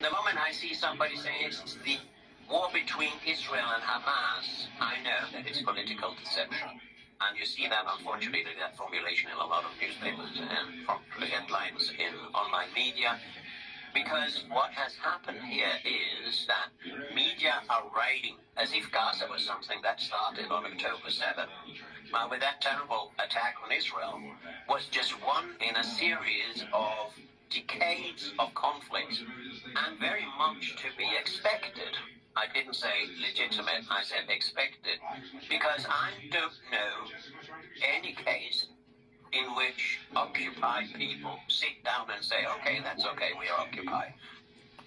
The moment I see somebody saying it's the war between Israel and Hamas, I know that it's political deception. And you see that, unfortunately, that formulation in a lot of newspapers and from headlines in online media. Because what has happened here is that media are writing as if Gaza was something that started on October 7th. Well, with that terrible attack on Israel, was just one in a series of decades of conflict, and very much to be expected. I didn't say legitimate, I said expected, because I don't know any case in which occupied people sit down and say, okay, that's okay, we are occupied.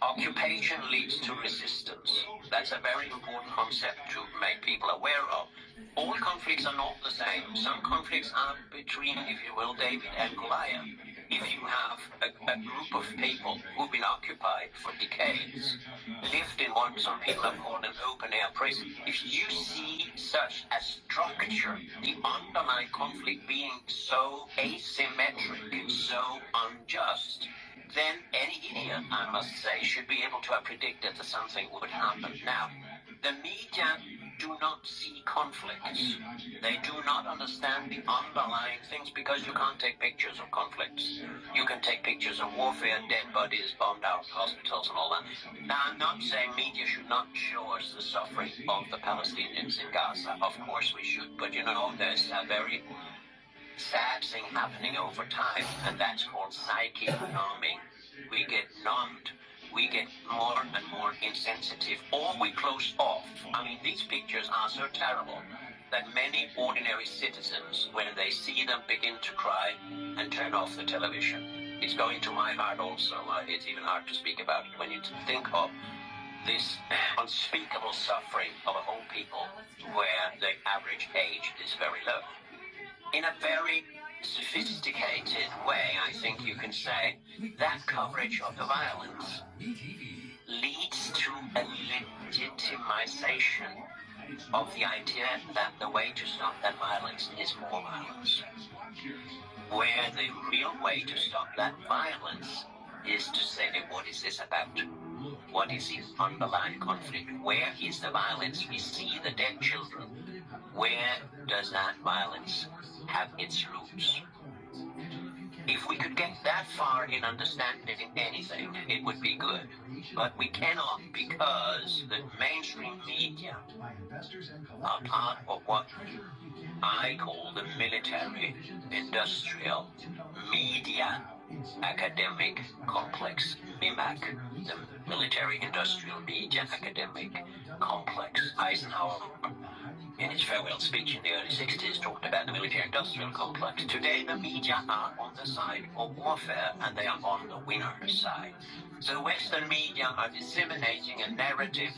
Occupation leads to resistance. That's a very important concept to make people aware of. All conflicts are not the same. Some conflicts are between, if you will, David and Goliath. If you have a group of people who've been occupied for decades, lived in what some people have called an open-air prison, if you see such a structure, the underlying conflict being so asymmetric, so unjust, then any idiot, I must say, should be able to have predicted that something would happen. Now, the media do not see conflicts. They do not understand the underlying things, because you can't take pictures of conflicts. You can take pictures of warfare, dead bodies, bombed out hospitals and all that. Now, I'm not saying media should not show us the suffering of the Palestinians in Gaza. Of course we should. But, you know, there's a very sad thing happening over time, and that's called psychic numbing. We get numbed. We get more and more insensitive, or we close off. I mean, these pictures are so terrible that many ordinary citizens, when they see them, begin to cry and turn off the television. It's going to my heart also. It's even hard to speak about it when you think of this unspeakable suffering of a whole people where the average age is very low. In a very sophisticated way, I think you can say that coverage of the violence leads to a legitimization of the idea that the way to stop that violence is more violence. Where the real way to stop that violence is to say, what is this about? What is the underlying conflict? Where is the violence? We see the dead children. Where does that violence have its roots? If we could get that far in understanding anything, it would be good. But we cannot, because the mainstream media are part of what I call the military-industrial media academic complex, MIMAC, the military-industrial media academic complex. Eisenhower, in his farewell speech in the early 60s, talked about the military-industrial complex. Today, the media are on the side of warfare, and they are on the winner's side. So Western media are disseminating a narrative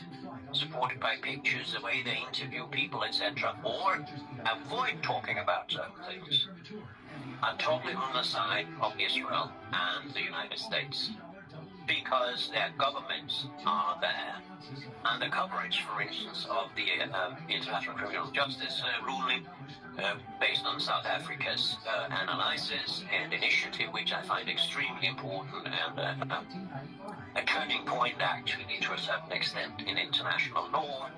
supported by pictures, the way they interview people, etc., or avoid talking about certain things. I'm totally on the side of Israel and the United States, because their governments are there. And the coverage, for instance, of the International Criminal Justice ruling based on South Africa's analysis and initiative, which I find extremely important and a turning point, actually, to a certain extent in international law,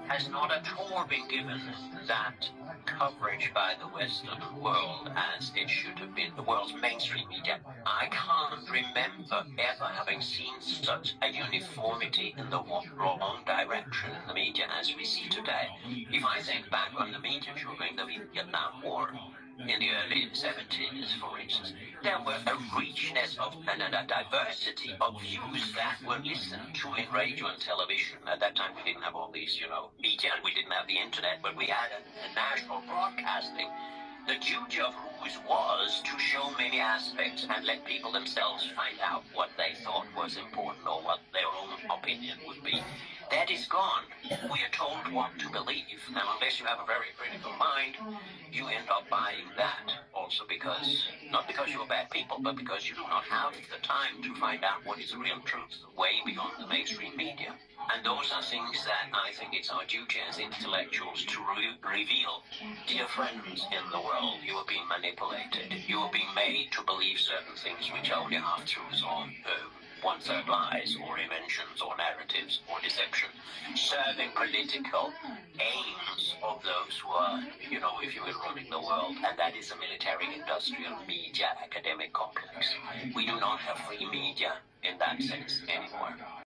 has not at all been given that coverage by the Western world as it should have been, the world's mainstream media. I can't remember ever having seen such a uniformity in the wrong direction in the media as we see today. If I think back on the media during the Vietnam War, in the early 70s, for instance, there were a richness of and a diversity of views that were listened to in radio and television. At that time, we didn't have all these, media, and we didn't have the internet, but we had a national broadcasting. The duty of whose was to show many aspects and let people themselves find out what they thought was important or what their own opinion would be. That is gone. We are told what to believe, and unless you have a very critical mind, you end up buying that. Also because, not because you're bad people, but because you do not have the time to find out what is the real truth, way beyond the mainstream media. And those are things that I think it's our duty as intellectuals to reveal. Dear friends in the world, you are being manipulated. You are being made to believe certain things which are only half truths or one-third lies, or even serving political aims of those who are, if you will, running the world, and that is a military, industrial, media, academic complex. We do not have free media in that sense anymore.